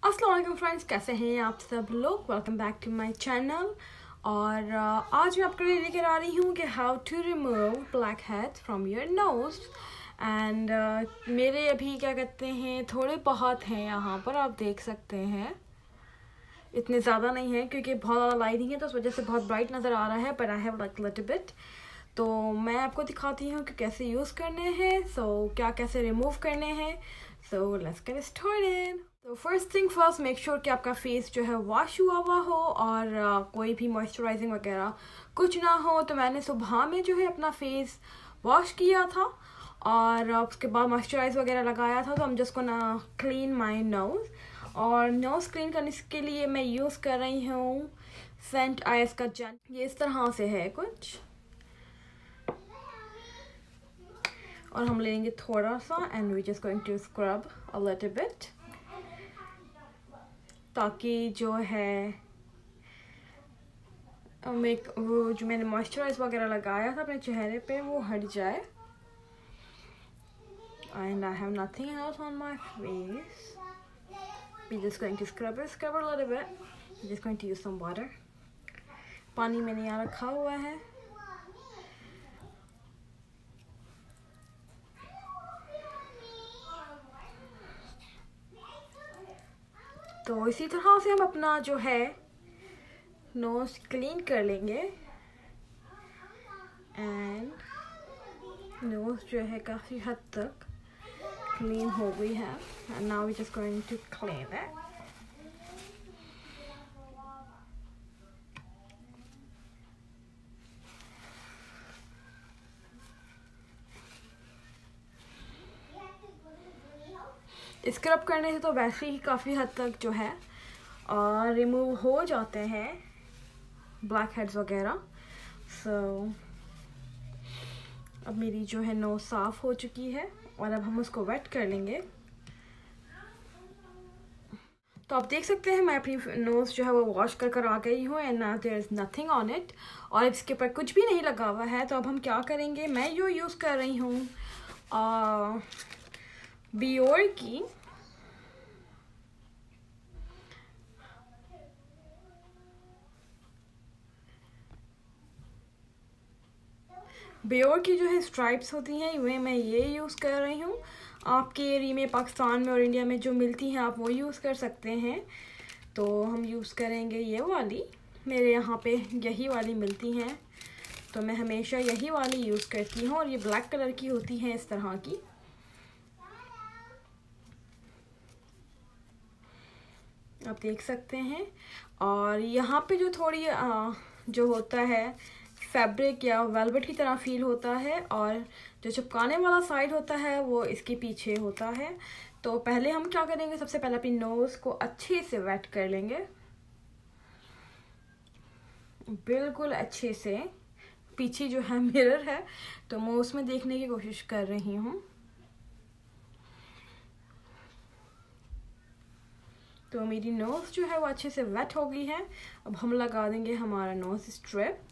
अस्सलाम वालेकुम फ्रेंड्स, कैसे हैं आप सब लोग। Welcome back to my channel. और आज मैं आपके लिए लेकर आ रही हूँ कि how to remove black heads from your nose. And मेरे अभी क्या कहते हैं, थोड़े बहुत हैं यहाँ पर, आप देख सकते हैं। इतने ज़्यादा नहीं है क्योंकि बहुत ज़्यादा लाइटिंग है तो उस वजह से बहुत ब्राइट नज़र आ रहा है, but I have like little bit. तो मैं आपको दिखाती हूँ कि कैसे यूज़ करने हैं, क्या कैसे रिमूव करने हैं। So let's get started. तो first thing first, make sure कि आपका फेस जो है वॉश हुआ हो और कोई भी मॉइस्चराइजिंग वगैरह कुछ ना हो। तो मैंने सुबह में जो है अपना फेस वॉश किया था और उसके बाद मॉइस्चराइज वगैरह लगाया था। तो हम just gonna clean my knows, और नोज क्लीन करने के लिए मैं यूज़ कर रही हूँ सेंट आइस का जेल। ये इस तरह से है कुछ, और हम लेंगे थोड़ा सा and we just going to scrub a little bit, ताकि जो है वो जो मैंने मॉइस्चराइज वगैरह लगाया था अपने चेहरे पे वो हट जाए। And I have nothing else on my face. We just going to scrub a little bit. Just going to use some water. पानी मैंने यहाँ रखा हुआ है। तो इसी तरह से हम अपना जो है नोज क्लीन कर लेंगे। एंड नोज जो है काफ़ी हद तक क्लीन हो गई है। And now we just going to clean it. Scrub करने से तो वैसे ही काफ़ी हद तक जो है रिमूव हो जाते हैं ब्लैक हेड्स वगैरह। अब मेरी जो है नोज साफ़ हो चुकी है और अब हम उसको वेट कर लेंगे। तो आप देख सकते हैं मैं अपनी नोज़ जो है वो वॉश कर आ गई हूँ and there is nothing on it, और इसके ऊपर कुछ भी नहीं लगा हुआ है। तो अब हम क्या करेंगे, मैं जो यूज़ कर रही हूँ बियोर की जो है स्ट्राइप्स होती हैं वे मैं ये यूज़ कर रही हूँ। आपके एरिया में, पाकिस्तान में और इंडिया में जो मिलती हैं आप वो यूज़ कर सकते हैं। तो हम यूज़ करेंगे ये वाली, मेरे यहाँ पे यही वाली मिलती हैं तो मैं हमेशा यही वाली यूज़ करती हूँ, और ये ब्लैक कलर की होती हैं इस तरह की। आप देख सकते हैं। और यहाँ पे जो थोड़ी जो होता है फैब्रिक या वेलवेट की तरह फील होता है, और जो चिपकाने वाला साइड होता है वो इसके पीछे होता है। तो पहले हम क्या करेंगे, सबसे पहले अपनी नोज़ को अच्छे से वेट कर लेंगे, बिल्कुल अच्छे से। पीछे जो है मिरर है तो मैं उसमें देखने की कोशिश कर रही हूँ। तो मेरी नोज़ जो है वो अच्छे से वेट हो गई है। अब हम लगा देंगे हमारा नोज़ स्ट्रिप।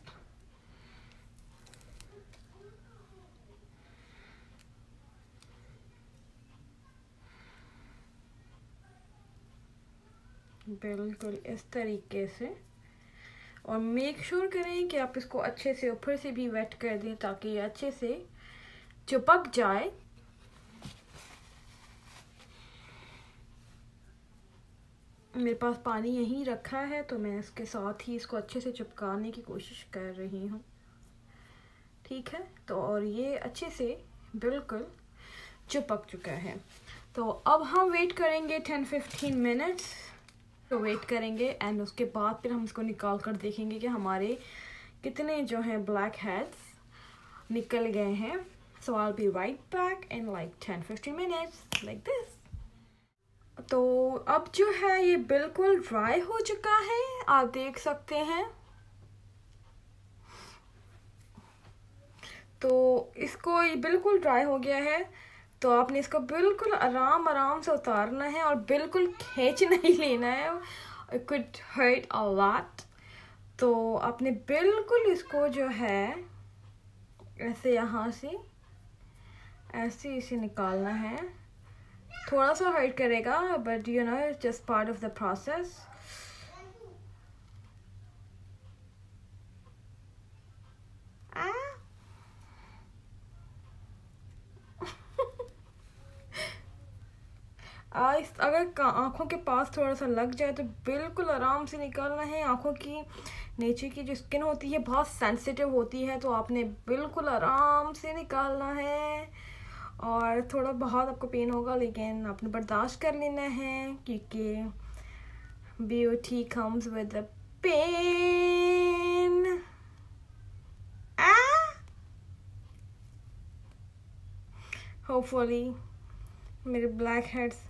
बिल्कुल इस तरीके से, और मेक श्योर करें कि आप इसको अच्छे से ऊपर से भी वेट कर दें ताकि ये अच्छे से चिपक जाए। मेरे पास पानी यहीं रखा है तो मैं इसके साथ ही इसको अच्छे से चिपकाने की कोशिश कर रही हूँ। ठीक है, तो और ये अच्छे से बिल्कुल चिपक चुका है। तो अब हम वेट करेंगे 10-15 मिनट्स। तो वेट करेंगे एंड उसके बाद फिर हम इसको निकाल कर देखेंगे कि हमारे कितने जो हैं ब्लैक हेड्स निकल गए हैं। So I will be right back in like 10-15 minutes like this. तो अब जो है ये बिल्कुल ड्राई हो चुका है, आप देख सकते हैं। तो इसको ये बिल्कुल ड्राई हो गया है, तो आपने इसको बिल्कुल आराम से उतारना है और बिल्कुल खींच नहीं लेना है, it could hurt a lot. तो आपने बिल्कुल इसको जो है ऐसे यहाँ से ऐसे इसे निकालना है, थोड़ा सा हर्ट करेगा, but you know it's just part of the process. अगर आँखों के पास थोड़ा सा लग जाए तो बिल्कुल आराम से निकालना है। आँखों की नीचे की जो स्किन होती है बहुत सेंसिटिव होती है, तो आपने बिल्कुल आराम से निकालना है। और थोड़ा बहुत आपको पेन होगा, लेकिन आपने बर्दाश्त कर लेना है, क्योंकि beauty comes with the pain. Hopefully मेरे ब्लैक हेड्स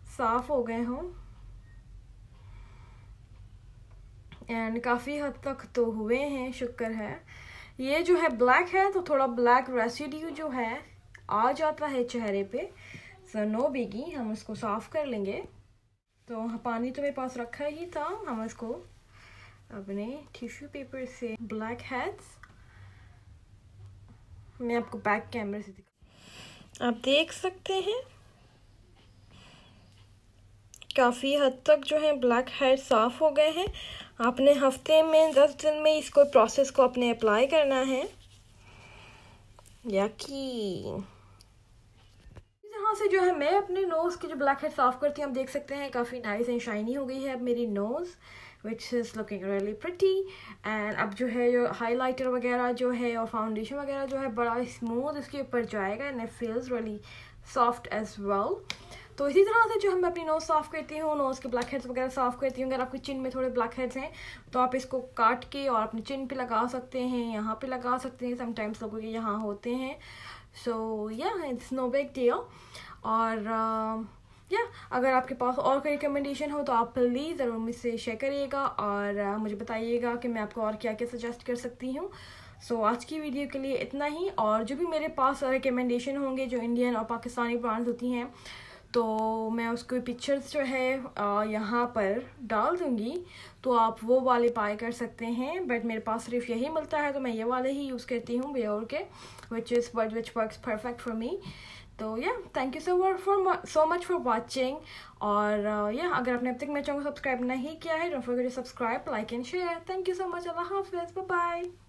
साफ हो गए हों, एंड काफ़ी हद तक तो हुए हैं, शुक्र है। ये जो है ब्लैक है, तो थोड़ा ब्लैक रेसिड्यू जो है आ जाता है चेहरे पे, सो नो बिगी, हम इसको साफ कर लेंगे। तो पानी तो मेरे पास रखा ही था, हम इसको अपने टिश्यू पेपर से ब्लैक हेड्स, मैं आपको बैक कैमरे से दिखा, आप देख सकते हैं काफ़ी हद तक जो है ब्लैक हेड साफ़ हो गए हैं। आपने हफ्ते में 10 दिन में इसको प्रोसेस को अपने अप्लाई करना है। या कि इस तरह से जो है मैं अपने नोज़ की जो ब्लैक हेड साफ़ करती हूँ, आप देख सकते हैं काफ़ी नाइस एंड शाइनी हो गई है अब मेरी nose, which is looking really pretty. And अब जो है जो हाइलाइटर वगैरह जो है और फाउंडेशन वगैरह जो है बड़ा स्मूथ इसके ऊपर जाएगा, and it feels really soft as well. तो इसी तरह से जो हम अपनी नोज़ साफ़ करती हूँ, नोज़ के ब्लैक हेड्स वगैरह साफ़ करती हूँ। अगर आपकी चिन में थोड़े ब्लैक हेड्स हैं तो आप इसको काट के और अपनी चिन पे लगा सकते हैं, यहाँ पे लगा सकते हैं, समटाइम्स लोगों के यहाँ होते हैं। सो या इट्स नो बिग डील। और अगर आपके पास और कोई रिकमेंडेशन हो तो आप प्लीज़ ज़रूर मुझसे शेयर करिएगा और मुझे बताइएगा कि मैं आपको और क्या क्या सजेस्ट कर सकती हूँ। सो आज की वीडियो के लिए इतना ही। और जो भी मेरे पास रिकमेंडेशन होंगे जो इंडियन और पाकिस्तानी ब्रांड्स होती हैं, तो मैं उसको पिक्चर्स जो है यहाँ पर डाल दूँगी, तो आप वो वाले बाय कर सकते हैं। बट मेरे पास सिर्फ यही मिलता है, तो मैं ये वाले ही यूज़ करती हूँ बेयोर के, which works perfect for me. तो thank you so much for watching. और अगर आपने अब तक मेरे चैनल को सब्सक्राइब नहीं किया है, don't forget to subscribe, like and share. Thank you so much. अल्लाह हाफिज़, बाय बाय।